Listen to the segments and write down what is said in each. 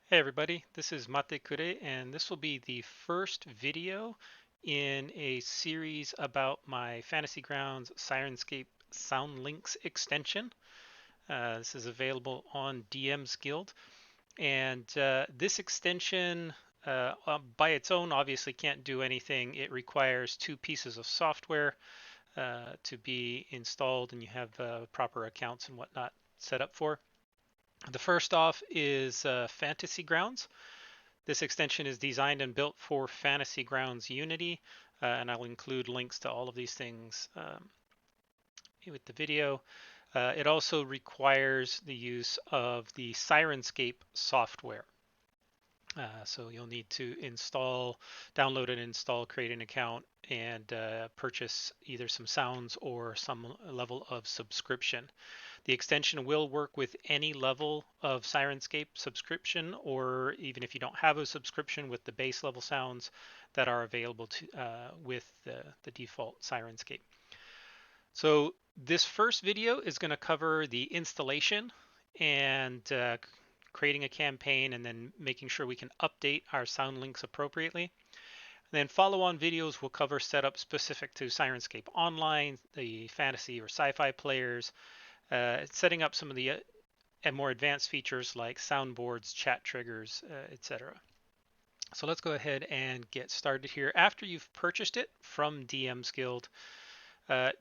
Hey everybody, this is Mate Kure, and this will be the first video in a series about my Fantasy Grounds Syrinscape Sound Links extension. This is available on DM's Guild, and this extension by its own obviously can't do anything. It requires two pieces of software to be installed, and you have proper accounts and whatnot set up for. The first off is Fantasy Grounds. This extension is designed and built for Fantasy Grounds Unity, and I'll include links to all of these things with the video. It also requires the use of the Syrinscape software. So you'll need to download and install, create an account, and purchase either some sounds or some level of subscription. The extension will work with any level of Syrinscape subscription, or even if you don't have a subscription, with the base level sounds that are available with the default Syrinscape. So this first video is going to cover the installation and creating a campaign and then making sure we can update our sound links appropriately. And then follow-on videos will cover setup specific to Syrinscape Online, the fantasy or sci-fi players, setting up some of the more advanced features like soundboards, chat triggers, etc. So let's go ahead and get started here. After you've purchased it from DM's Guild,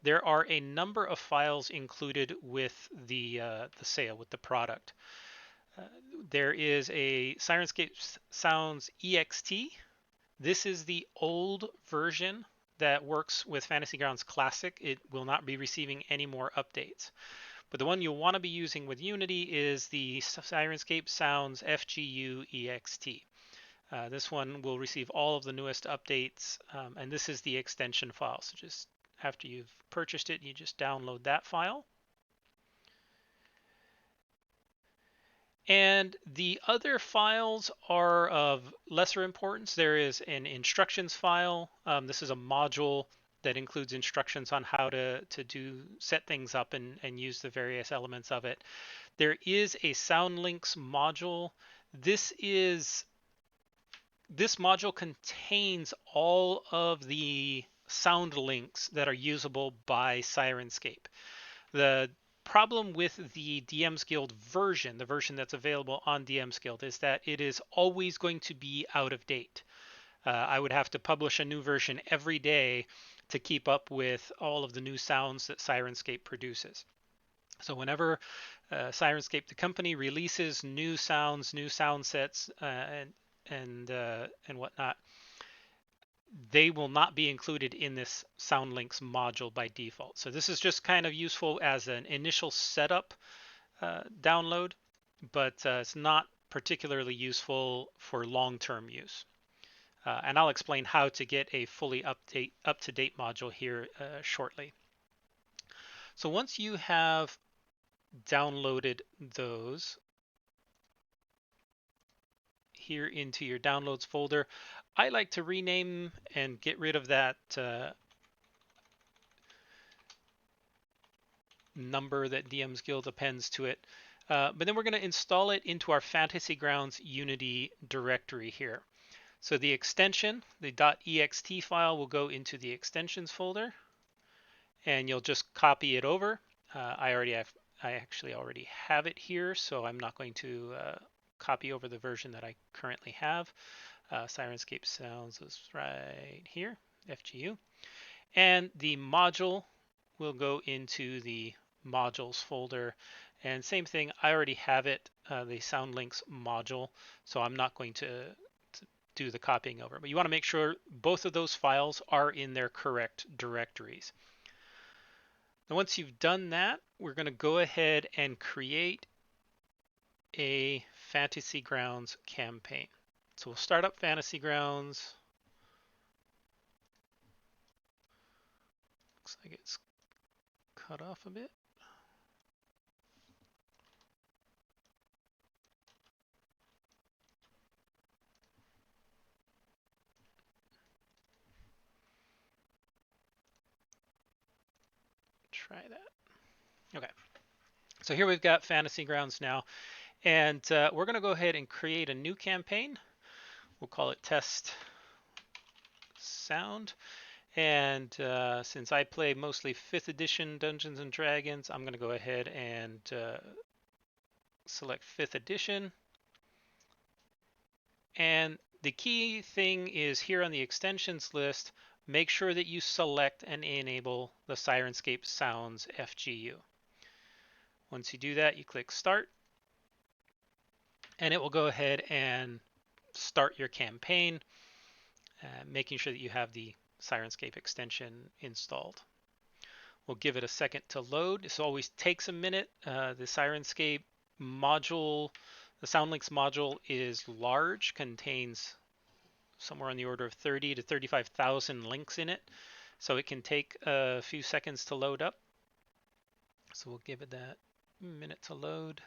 there are a number of files included with the sale, with the product. There is a Syrinscape Sounds EXT. This is the old version that works with Fantasy Grounds Classic. It will not be receiving any more updates. But the one you'll want to be using with Unity is the Syrinscape Sounds FGU EXT. This one will receive all of the newest updates, and this is the extension file. So just after you've purchased it, you just download that file. And the other files are of lesser importance. There is an instructions file. This is a module that includes instructions on how to set things up and use the various elements of it. There is a sound links module. This module contains all of the sound links that are usable by Syrinscape. The problem with the DM's Guild version, the version that's available on DM's Guild, is that it is always going to be out of date. I would have to publish a new version every day to keep up with all of the new sounds that Syrinscape produces. So whenever Syrinscape, the company, releases new sounds, new sound sets, and whatnot, they will not be included in this sound links module by default. So this is just kind of useful as an initial setup download, but it's not particularly useful for long-term use. And I'll explain how to get a fully up-to-date module here shortly. So once you have downloaded those here into your downloads folder, I like to rename and get rid of that number that DM's Guild appends to it. But then we're going to install it into our Fantasy Grounds Unity directory here. So the extension, the .ext file, will go into the extensions folder, and you'll just copy it over. I actually already have it here, so I'm not going to copy over the version that I currently have. Syrinscape Sounds is right here, FGU. And the module will go into the modules folder. And same thing, I already have it, the Sound Links module, so I'm not going to do the copying over. But you want to make sure both of those files are in their correct directories. Now, once you've done that, we're going to go ahead and create a Fantasy Grounds campaign. So we'll start up Fantasy Grounds. Looks like it's cut off a bit. Try that. Okay. So here we've got Fantasy Grounds now. And we're going to go ahead and create a new campaign. We'll call it Test Sound. And since I play mostly 5th edition Dungeons and Dragons, I'm going to go ahead and select 5th edition. And the key thing is here on the extensions list, make sure that you select and enable the Syrinscape Sounds FGU. Once you do that, you click Start, and it will go ahead and start your campaign, making sure that you have the Syrinscape extension installed. We'll give it a second to load. This always takes a minute. The Syrinscape module, the SoundLinks module is large, contains somewhere on the order of 30 to 35,000 links in it. So it can take a few seconds to load up. So we'll give it that minute to load.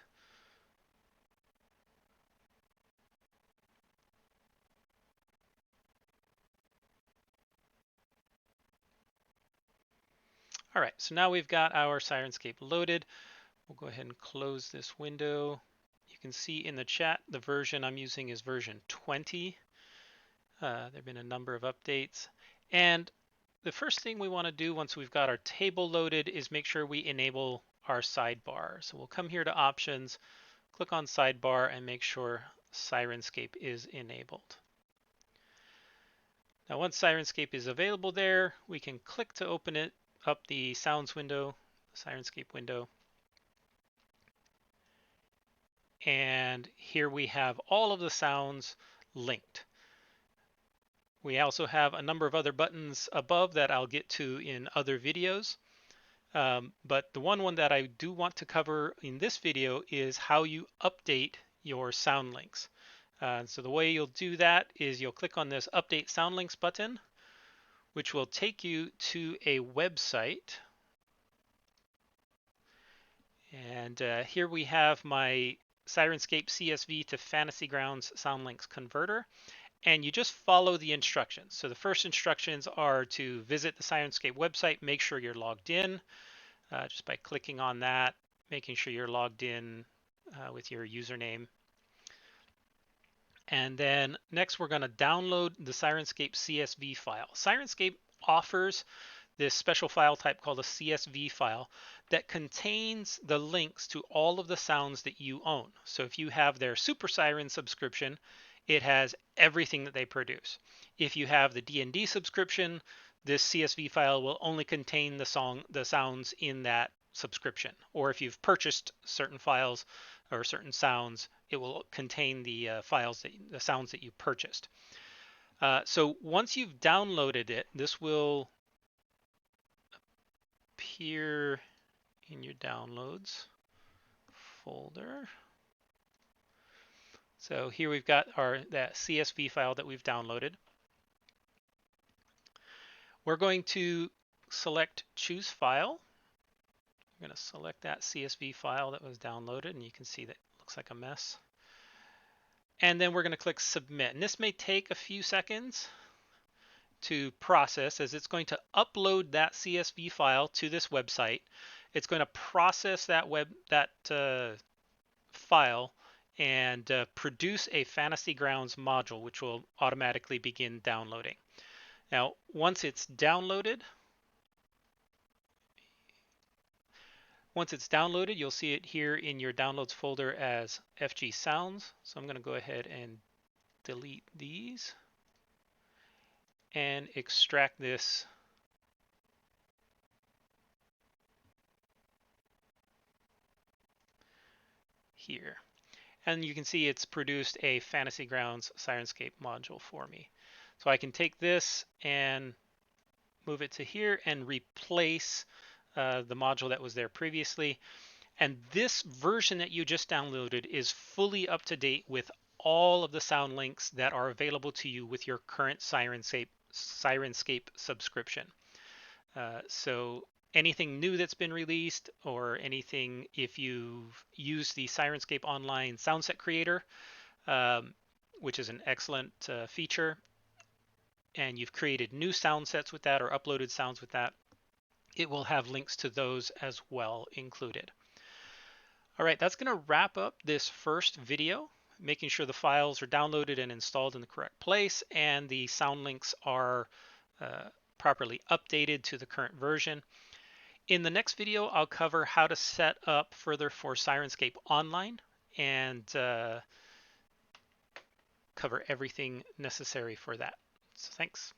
All right, so now we've got our Syrinscape loaded. We'll go ahead and close this window. You can see in the chat the version I'm using is version 20. There have been a number of updates. And the first thing we want to do once we've got our table loaded is make sure we enable our sidebar. So we'll come here to Options, click on Sidebar, and make sure Syrinscape is enabled. Now once Syrinscape is available there, we can click to open it up the Sounds window, the Syrinscape window. And here we have all of the sounds linked. We also have a number of other buttons above that I'll get to in other videos. But the one that I do want to cover in this video is how you update your sound links. So the way you'll do that is you'll click on this Update Sound Links button, which will take you to a website. And here we have my Syrinscape CSV to Fantasy Grounds Sound Links converter. And you just follow the instructions. So the first instructions are to visit the Syrinscape website, make sure you're logged in just by clicking on that, making sure you're logged in with your username. And then next we're going to download the Syrinscape CSV file. Syrinscape offers this special file type called a CSV file that contains the links to all of the sounds that you own. So if you have their Super Siren subscription, it has everything that they produce. If you have the D&D subscription, this CSV file will only contain the sounds in that subscription. Or if you've purchased certain files or certain sounds, it will contain the the sounds that you purchased. So once you've downloaded it, this will appear in your downloads folder. So here we've got that CSV file that we've downloaded. We're going to select Choose File. I'm going to select that CSV file that was downloaded, and you can see that it looks like a mess. And then we're going to click Submit. And this may take a few seconds to process, as it's going to upload that CSV file to this website. It's going to process that file and produce a Fantasy Grounds module, which will automatically begin downloading. Now, once it's downloaded, you'll see it here in your downloads folder as FG Sounds. So I'm going to go ahead and delete these and extract this here. And you can see it's produced a Fantasy Grounds Syrinscape module for me. So I can take this and move it to here and replace the module that was there previously. And this version that you just downloaded is fully up to date with all of the sound links that are available to you with your current Syrinscape subscription. So anything new that's been released, or anything, if you've used the Syrinscape Online Soundset Creator, which is an excellent feature, and you've created new sound sets with that or uploaded sounds with that, it will have links to those as well included. All right, that's going to wrap up this first video, making sure the files are downloaded and installed in the correct place and the sound links are properly updated to the current version. In the next video, I'll cover how to set up further for Syrinscape Online and cover everything necessary for that. So thanks.